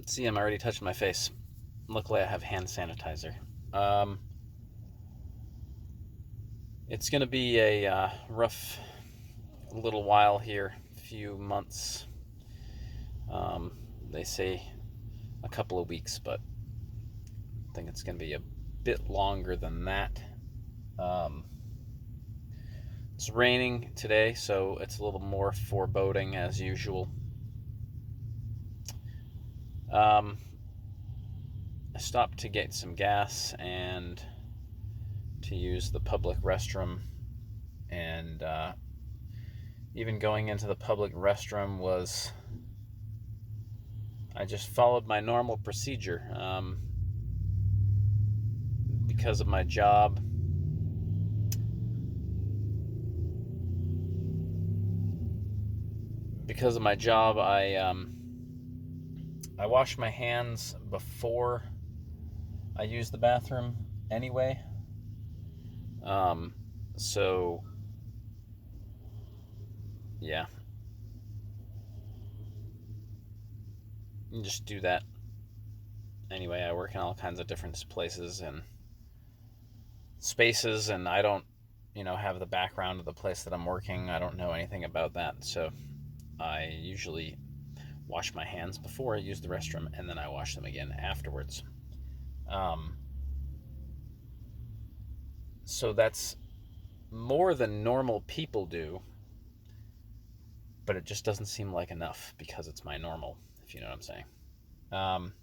See, I'm already touching my face. Luckily, I have hand sanitizer. Um, it's going to be a rough little while here, few months. Um, they say a couple of weeks, but I think it's going to be a bit longer than that. Um, it's raining today, so it's a little more foreboding as usual. Um, I stopped to get some gas and to use the public restroom, and even going into the public restroom was I just followed my normal procedure because of my job. Because of my job, I wash my hands before I use the bathroom anyway. Um, so yeah, you just do that anyway. I work in all kinds of different places and spaces, and I don't, have the background of the place that I'm working. I don't know anything about that, so I usually wash my hands before I use the restroom, and then I wash them again afterwards. Um, so that's more than normal people do, but it just doesn't seem like enough because it's my normal, if you know what I'm saying. Um,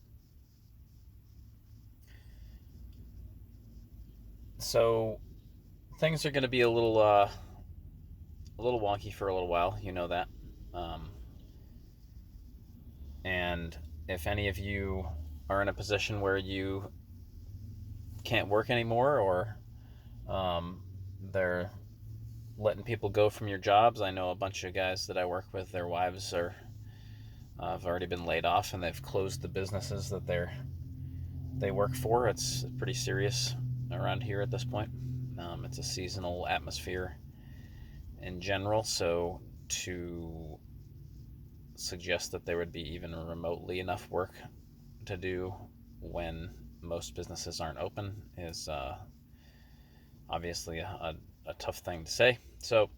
so things are going to be a little wonky for a little while, you know that. Um, and if any of you are in a position where you can't work anymore, or um, they're letting people go from your jobs. I know a bunch of guys that I work with, their wives are have already been laid off, and they've closed the businesses that they work for. It's pretty serious around here at this point. It's a seasonal atmosphere in general, so to suggest that there would be even remotely enough work to do when most businesses aren't open is obviously a tough thing to say. So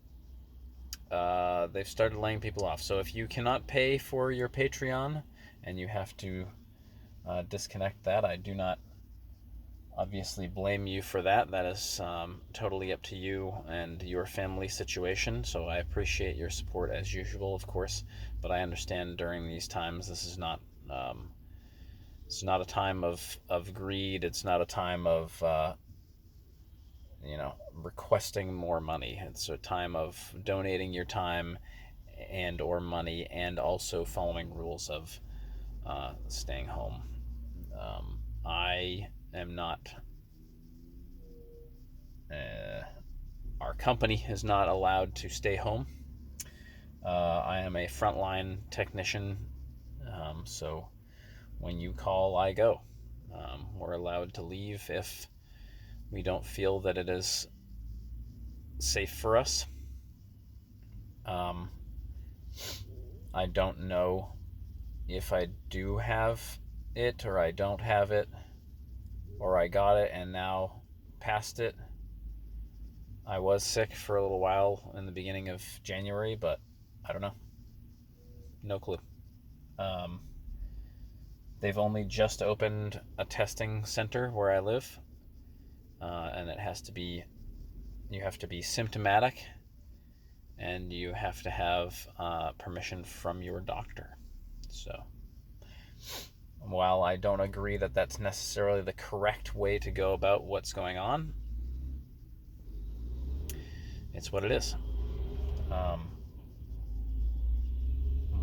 they've started laying people off. So if you cannot pay for your Patreon and you have to disconnect that, I do not obviously blame you for that. That is totally up to you and your family situation. So I appreciate your support as usual, of course. But I understand during these times, this is not. It's not a time of greed. It's not a time of requesting more money. It's a time of donating your time and or money, and also following rules of staying home. I am not. Our company is not allowed to stay home. I am a frontline technician, so when you call, I go. We're allowed to leave if we don't feel that it is safe for us. Um, I don't know if I do have it or I don't have it, or I got it and now passed it. I was sick for a little while in the beginning of January, but I don't know. No clue. Um, they've only just opened a testing center where I live, and you have to be symptomatic, and you have to have permission from your doctor. So while I don't agree that that's necessarily the correct way to go about what's going on, it's what it is. Um,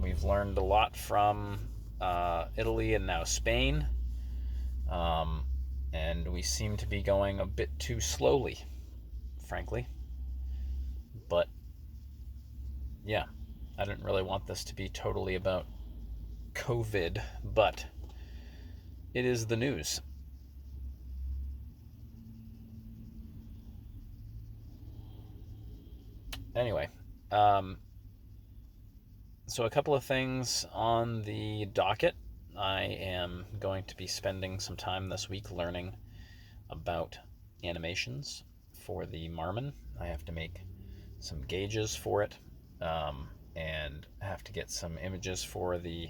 we've learned a lot from Italy and now Spain, um, and we seem to be going a bit too slowly, frankly. But yeah, I didn't really want this to be totally about COVID, but it is the news. Anyway, um, so a couple of things on the docket. I am going to be spending some time this week learning about animations for the Marmon. I have to make some gauges for it, and have to get some images for the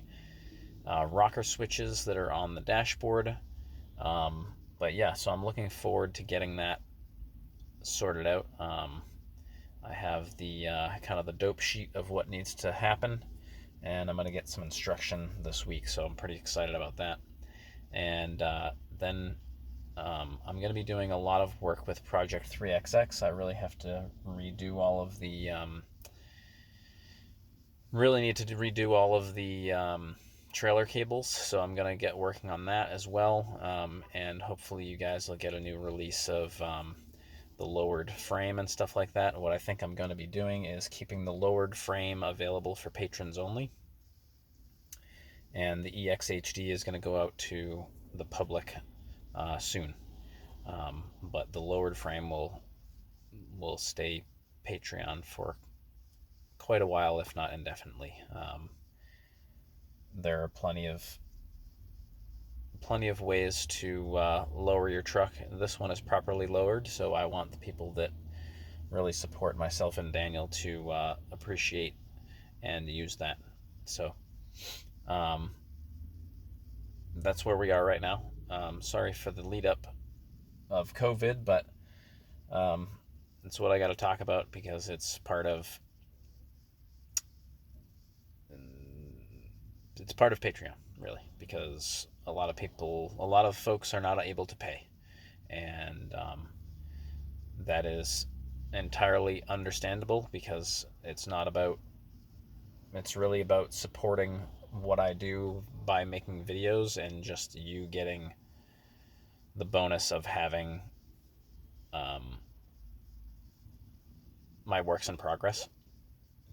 rocker switches that are on the dashboard. But yeah, so I'm looking forward to getting that sorted out. I have the kind of the dope sheet of what needs to happen, and I'm going to get some instruction this week, so I'm pretty excited about that. And then I'm going to be doing a lot of work with Project 3XX. I really have to redo all of the trailer cables, so I'm going to get working on that as well. And hopefully you guys will get a new release of the lowered frame and stuff like that. What I think I'm going to be doing is keeping the lowered frame available for patrons only, and the EXHD is going to go out to the public soon. But the lowered frame will stay Patreon for quite a while, if not indefinitely. There are plenty of ways to lower your truck. This one is properly lowered, so I want the people that really support myself and Daniel to appreciate and use that. So that's where we are right now. Sorry for the lead up of COVID, but it's what I got to talk about because it's part of Patreon, really, because a lot of folks are not able to pay, and that is entirely understandable because it's really about supporting what I do by making videos and just you getting the bonus of having my works in progress,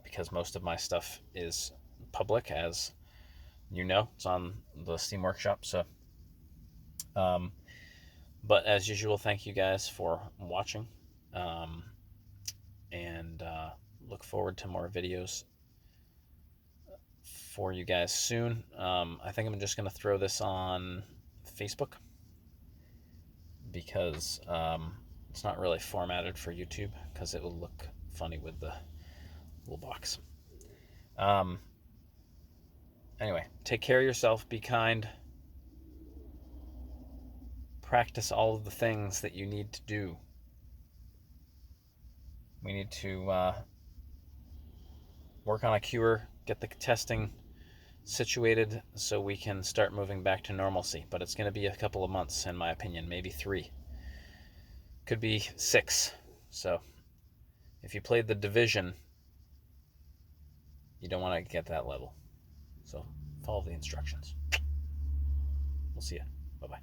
because most of my stuff is public, as you know, it's on the Steam Workshop. So but as usual, thank you guys for watching, and look forward to more videos for you guys soon. I think I'm just going to throw this on Facebook because it's not really formatted for YouTube because it will look funny with the little box. Anyway, take care of yourself, be kind, practice all of the things that you need to do. We need to work on a cure, get the testing situated so we can start moving back to normalcy. But it's going to be a couple of months, in my opinion, maybe 3. Could be 6. So if you played The Division, you don't want to get that level. So follow the instructions. We'll see you. Bye-bye.